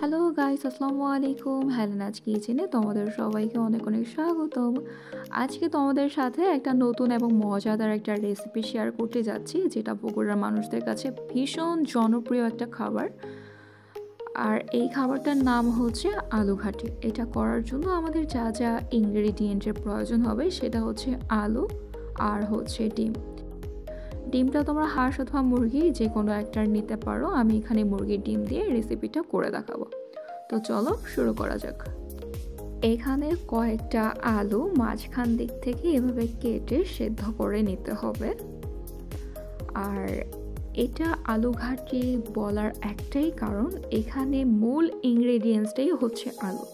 Hello guys, আসসালামু আলাইকুম। হেলেনাজ কিচেনে তোমাদের সবাইকে অনেক অনেক স্বাগতম। আজকে তোমাদের সাথে একটা নতুন এবং মজাদার একটা রেসিপি শেয়ার করতে যাচ্ছি, যেটা বগুড়ার মানুষদের কাছে ভীষণ জনপ্রিয় একটা খাবার। আর এই খাবারটার নাম হচ্ছে আলু ঘাটি। এটা করার জন্য আমাদের যা যা ইনগ্রেডিয়েন্টের প্রয়োজন হবে সেটা হচ্ছে আলু আর হচ্ছে ডিম। ডিমটা তোমরা হাঁস অথবা মুরগি যে কোনো একটা নিতে পারো। আমি এখানে মুরগির ডিম দিয়ে রেসিপিটা করে দেখাবো। তো চলো শুরু করা যাক। এখানে কয়েকটা আলু মাঝখান দিক থেকে এভাবে কেটে সেদ্ধ করে নিতে হবে। আর এটা আলু ঘাটি বলার একটাই কারণ, এখানে মূল ইনগ্রেডিয়েন্টসটাই হচ্ছে আলু।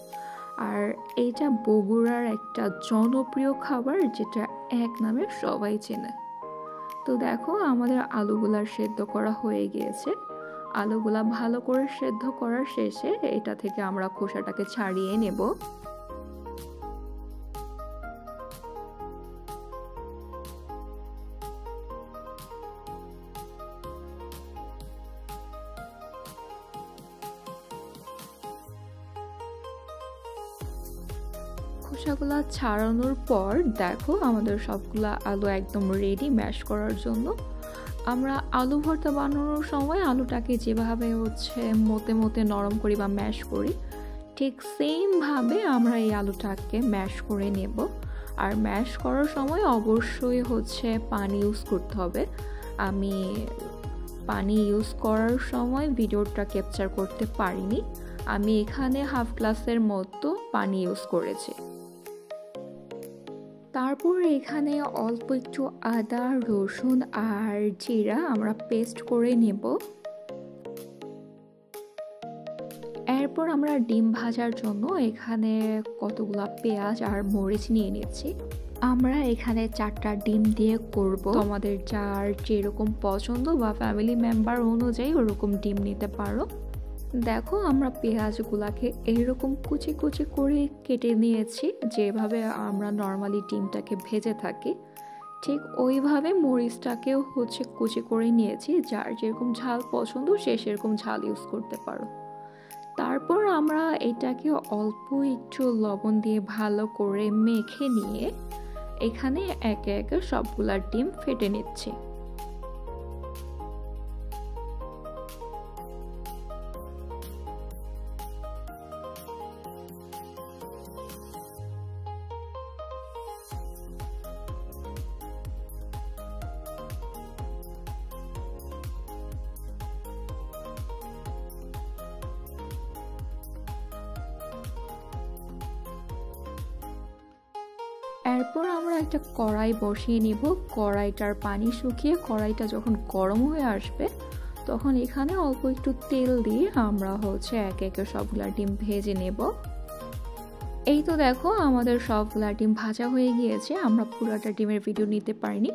আর এটা বগুড়ার একটা জনপ্রিয় খাবার, যেটা এক নামে সবাই চেনে। তো দেখো, আমাদের আলুগুলা সেদ্ধ করা হয়ে গিয়েছে। আলুগুলা ভালো করে সেদ্ধ করার শেষে এটা থেকে আমরা খোসাটাকে ছাড়িয়ে নেব। খোসাগুলা ছাড়ানোর পর দেখো, আমাদের সবগুলা আলু একদম রেডি ম্যাশ করার জন্য। আমরা আলু ভর্তা বানানোর সময় আলুটাকে যেভাবে মতে মতে নরম করি বা ম্যাশ করি, ঠিক সেমভাবে আমরা এই আলুটাকে ম্যাশ করে নেব। আর ম্যাশ করার সময় অবশ্যই পানি ইউজ করতে হবে। আমি পানি ইউজ করার সময় ভিডিওটা ক্যাপচার করতে পারিনি। আমি এখানে হাফ গ্লাসের মতো পানি ইউজ করেছি। তারপর এখানে অল্প একটু আদা, রসুন আর জিরা আমরা পেস্ট করে নেব। এরপর আমরা ডিম ভাজার জন্য এখানে কতগুলা পেঁয়াজ আর মরিচ নিয়ে নিচ্ছি। আমরা এখানে 4টা ডিম দিয়ে করব। তোমাদের যার যেরকম পছন্দ বা ফ্যামিলি মেম্বার অনুযায়ী ওরকম ডিম নিতে পারো। দেখো, আমরা পেঁয়াজগুলাকে এইরকম কুচি কুচি করে কেটে নিয়েছি, যেভাবে আমরা নর্মালি ডিমটাকে ভেজে থাকি। ঠিক ওইভাবে মরিচটাকেও কুচি করে নিয়েছি। যার যেরকম ঝাল পছন্দ সে সেরকম ঝাল ইউজ করতে পারো। তারপর আমরা এটাকে অল্প একটু লবণ দিয়ে ভালো করে মেখে নিয়ে এখানে একে একে সবগুলা ডিম ফেটে নিচ্ছি। এরপর আমরা একটা কড়াই বসিয়ে নিব। কড়াইটার পানি শুকিয়ে কড়াইটা যখন গরম হয়ে আসবে, তখন এখানে অল্প একটু তেল দিয়ে আমরা একে একে সবগুলা ডিম ভেজে নেব। এই তো দেখো, আমাদের সবগুলা ডিম ভাজা হয়ে গিয়েছে। আমরা পুরোটা ডিমের ভিডিও নিতে পারিনি,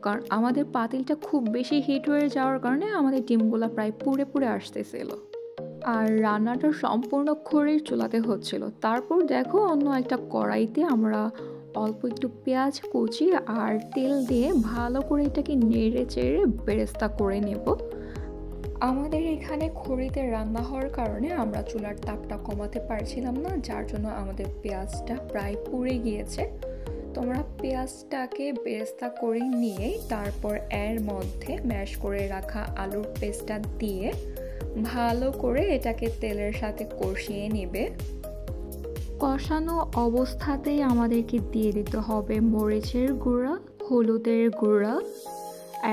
কারণ আমাদের পাতিলটা খুব বেশি হিট হয়ে যাওয়ার কারণে আমাদের ডিমগুলা প্রায় পুড়ে পুড়ে আসতেছিল। আর রান্নাটা সম্পূর্ণ খড়ির চুলাতে হচ্ছিল। তারপর দেখো, অন্য একটা কড়াইতে আমরা অল্প একটু পেঁয়াজ কুচি আর তেল দিয়ে ভালো করে এটাকে নেড়ে চেড়ে বেরেস্তা করে নেব। আমাদের এখানে খড়িতে রান্না হওয়ার কারণে আমরা চুলার তাপটা কমাতে পারছিলাম না, যার জন্য আমাদের পেঁয়াজটা প্রায় পুড়ে গিয়েছে। তোমরা পেঁয়াজটাকে বেরেস্তা করে নিয়ে তারপর এর মধ্যে ম্যাশ করে রাখা আলুর পেস্টটা দিয়ে ভালো করে এটাকে তেলের সাথে কষিয়ে নেবে। কষানো অবস্থাতেই আমাদেরকে দিয়ে দিতে হবে মরিচের গুঁড়া, হলুদের গুঁড়া,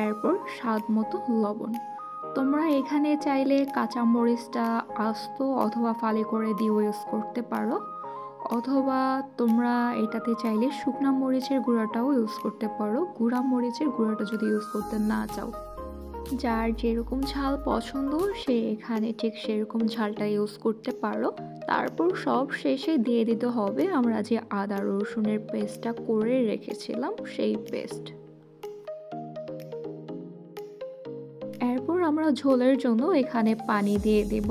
এরপর স্বাদ মতো লবণ। তোমরা এখানে চাইলে কাঁচা মরিচটা আস্ত অথবা ফালি করে দিয়ে ইউজ করতে পারো, অথবা তোমরা এটাতে চাইলে শুকনা মরিচের গুঁড়াটাও ইউজ করতে পারো। গুঁড়া মরিচের গুঁড়াটা যদি ইউজ করতে না চাও, যার যেরকম ঝাল পছন্দ সে এখানে ঠিক সেরকম ঝালটা ইউজ করতে পারো। তারপর সব শেষে দিয়ে দিতে হবে আমরা যে আদা রসুনের পেস্টটা করে রেখেছিলাম, সেই পেস্ট। এরপর আমরা ঝোলের জন্য এখানে পানি দিয়ে দেব।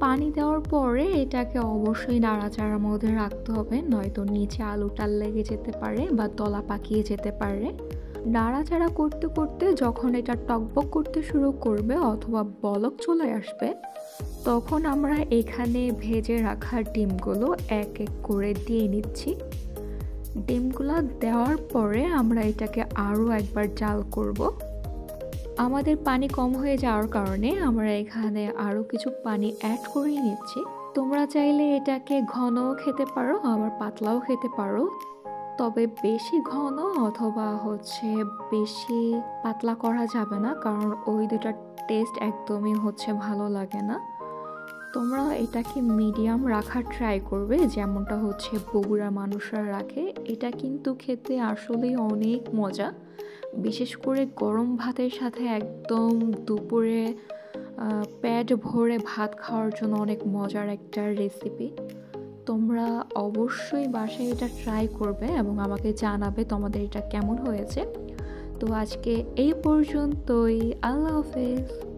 পানি দেওয়ার পরে এটাকে অবশ্যই নাড়াচাড়ার মধ্যে রাখতে হবে, নয়তো নিচে আলুটা লেগে যেতে পারে বা তলা পাকিয়ে যেতে পারে। নাড়াচাড়া করতে করতে যখন এটা টকবক করতে শুরু করবে অথবা বলক চলে আসবে, তখন আমরা এখানে ভেজে রাখা ডিমগুলো এক এক করে দিয়ে নিচ্ছি। ডিমগুলো দেওয়ার পরে আমরা এটাকে আরও একবার জাল করব। আমাদের পানি কম হয়ে যাওয়ার কারণে আমরা এখানে আরও কিছু পানি অ্যাড করে নিচ্ছি। তোমরা চাইলে এটাকে ঘনও খেতে পারো, আবার পাতলাও খেতে পারো, তবে বেশি ঘন অথবা বেশি পাতলা করা যাবে না, কারণ ওই দুটার টেস্ট একদমই ভালো লাগে না। তোমরা এটাকে মিডিয়াম রাখার ট্রাই করবে, যেমনটা বগুড়ার মানুষরা রাখে। এটা কিন্তু খেতে আসলেই অনেক মজা, বিশেষ করে গরম ভাতের সাথে একদম দুপুরে পেট ভরে ভাত খাওয়ার জন্য অনেক মজার একটা রেসিপি। তোমরা অবশ্যই বাসায় এটা ট্রাই করবে এবং আমাকে জানাবে তোমাদের এটা কেমন হয়েছে। তো আজকে এই পর্যন্তই, আল্লাহ হাফেজ।